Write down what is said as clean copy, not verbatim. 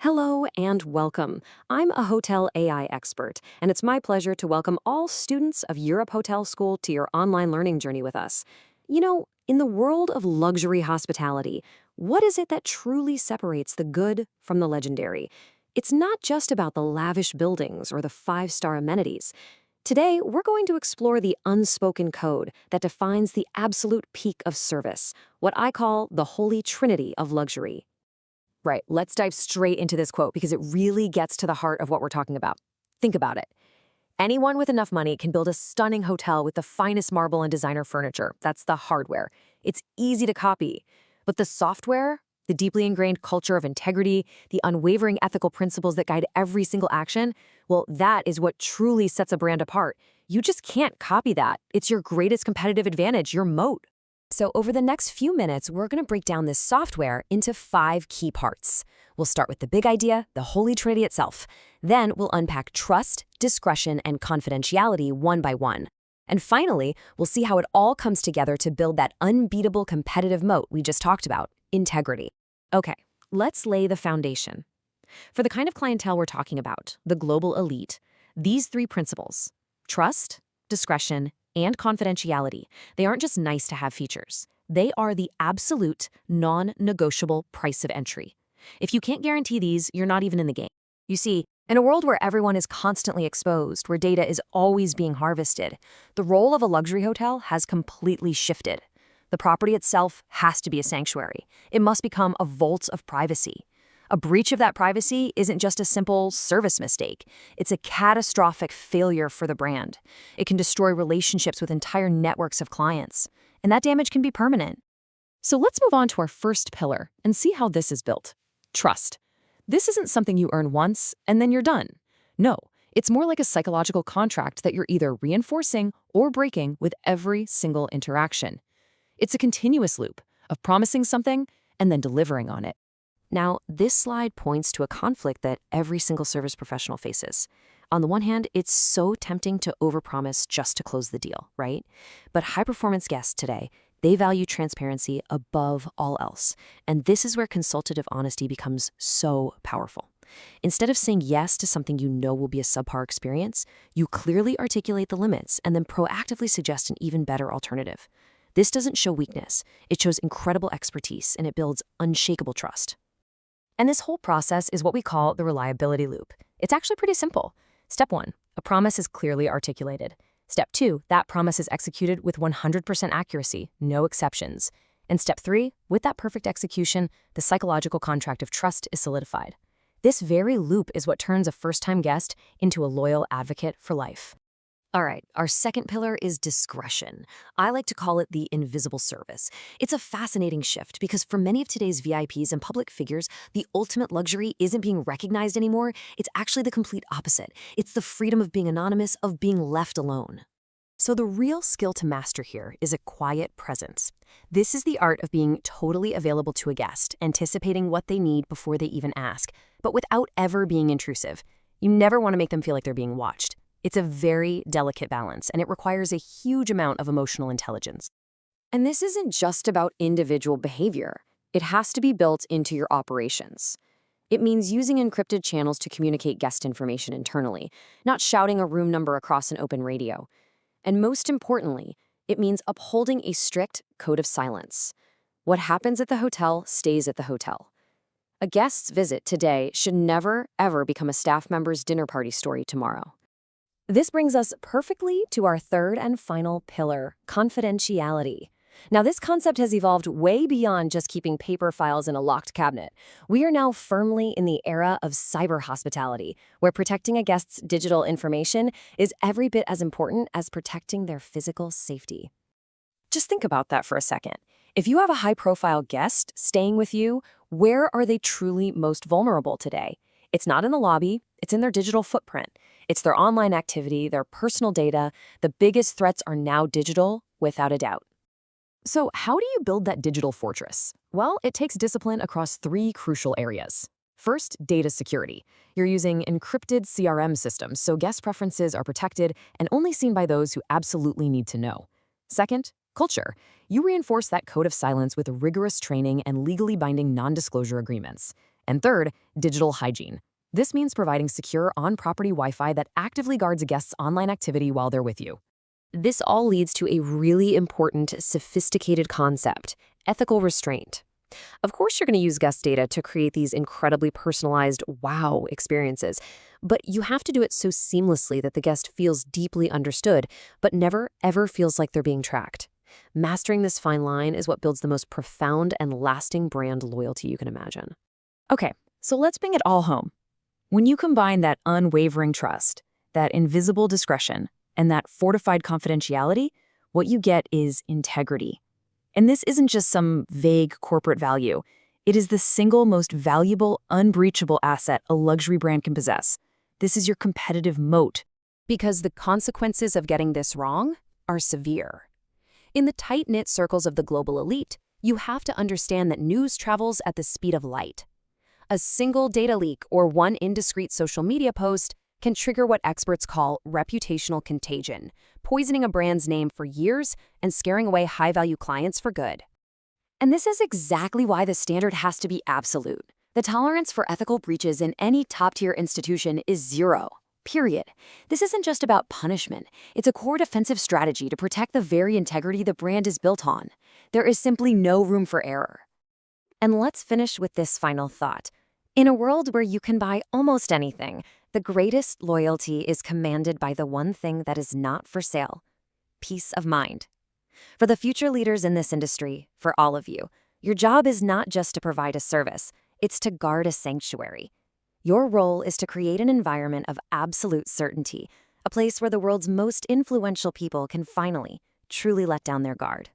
Hello and welcome. I'm a hotel AI expert, and it's my pleasure to welcome all students of Europe Hotel School to your online learning journey with us. In the world of luxury hospitality, what is it that truly separates the good from the legendary? It's not just about the lavish buildings or the five-star amenities. Today, we're going to explore the unspoken code that defines the absolute peak of service, what I call the holy trinity of luxury. Right, let's dive straight into this quote because it really gets to the heart of what we're talking about. Think about it. Anyone with enough money can build a stunning hotel with the finest marble and designer furniture. That's the hardware. It's easy to copy. But the software, the deeply ingrained culture of integrity, the unwavering ethical principles that guide every single action, well, that is what truly sets a brand apart. You just can't copy that. It's your greatest competitive advantage, your moat. So over the next few minutes, we're going to break down this software into 5 key parts. We'll start with the big idea, the Holy Trinity itself. Then we'll unpack trust, discretion, and confidentiality one by one. And finally, we'll see how it all comes together to build that unbeatable competitive moat we just talked about, integrity. Okay, let's lay the foundation. For the kind of clientele we're talking about, the global elite, these 3 principles, trust, discretion, and confidentiality, they aren't just nice-to-have features. They are the absolute, non-negotiable price of entry. If you can't guarantee these, you're not even in the game. You see, in a world where everyone is constantly exposed, where data is always being harvested, the role of a luxury hotel has completely shifted. The property itself has to be a sanctuary. It must become a vault of privacy. A breach of that privacy isn't just a simple service mistake. It's a catastrophic failure for the brand. It can destroy relationships with entire networks of clients, and that damage can be permanent. So let's move on to our first pillar and see how this is built. Trust. This isn't something you earn once and then you're done. No, it's more like a psychological contract that you're either reinforcing or breaking with every single interaction. It's a continuous loop of promising something and then delivering on it. Now, this slide points to a conflict that every single service professional faces. On the one hand, it's so tempting to overpromise just to close the deal, right? But high-performance guests today, they value transparency above all else. And this is where consultative honesty becomes so powerful. Instead of saying yes to something you know will be a subpar experience, you clearly articulate the limits and then proactively suggest an even better alternative. This doesn't show weakness. It shows incredible expertise, and it builds unshakable trust. And this whole process is what we call the reliability loop. It's actually pretty simple. Step 1, a promise is clearly articulated. Step 2, that promise is executed with 100% accuracy, no exceptions. And step 3, with that perfect execution, the psychological contract of trust is solidified. This very loop is what turns a first-time guest into a loyal advocate for life. All right, our second pillar is discretion. I like to call it the invisible service. It's a fascinating shift because for many of today's VIPs and public figures, the ultimate luxury isn't being recognized anymore. It's actually the complete opposite. It's the freedom of being anonymous, of being left alone. So the real skill to master here is a quiet presence. This is the art of being totally available to a guest, anticipating what they need before they even ask, but without ever being intrusive. You never want to make them feel like they're being watched. It's a very delicate balance, and it requires a huge amount of emotional intelligence. And this isn't just about individual behavior. It has to be built into your operations. It means using encrypted channels to communicate guest information internally, not shouting a room number across an open radio. And most importantly, it means upholding a strict code of silence. What happens at the hotel stays at the hotel. A guest's visit today should never, ever become a staff member's dinner party story tomorrow. This brings us perfectly to our third and final pillar, confidentiality. Now, this concept has evolved way beyond just keeping paper files in a locked cabinet. We are now firmly in the era of cyber hospitality, where protecting a guest's digital information is every bit as important as protecting their physical safety. Just think about that for a second. If you have a high-profile guest staying with you, where are they truly most vulnerable today? It's not in the lobby, it's in their digital footprint. It's their online activity, their personal data. The biggest threats are now digital, without a doubt. So how do you build that digital fortress? Well, it takes discipline across 3 crucial areas. First, data security. You're using encrypted CRM systems, so guest preferences are protected and only seen by those who absolutely need to know. Second, culture. You reinforce that code of silence with rigorous training and legally binding non-disclosure agreements. And third, digital hygiene. This means providing secure on-property Wi-Fi that actively guards a guest's online activity while they're with you. This all leads to a really important, sophisticated concept: ethical restraint. Of course, you're going to use guest data to create these incredibly personalized wow experiences, but you have to do it so seamlessly that the guest feels deeply understood, but never, ever feels like they're being tracked. Mastering this fine line is what builds the most profound and lasting brand loyalty you can imagine. Okay, so let's bring it all home. When you combine that unwavering trust, that invisible discretion, and that fortified confidentiality, what you get is integrity. And this isn't just some vague corporate value. It is the single most valuable, unbreachable asset a luxury brand can possess. This is your competitive moat. Because the consequences of getting this wrong are severe. In the tight-knit circles of the global elite, you have to understand that news travels at the speed of light. A single data leak or one indiscreet social media post can trigger what experts call reputational contagion, poisoning a brand's name for years and scaring away high-value clients for good. And this is exactly why the standard has to be absolute. The tolerance for ethical breaches in any top-tier institution is zero. Period. This isn't just about punishment. It's a core defensive strategy to protect the very integrity the brand is built on. There is simply no room for error. And let's finish with this final thought. In a world where you can buy almost anything, the greatest loyalty is commanded by the one thing that is not for sale: peace of mind. For the future leaders in this industry, for all of you, your job is not just to provide a service, it's to guard a sanctuary. Your role is to create an environment of absolute certainty, a place where the world's most influential people can finally, truly let down their guard.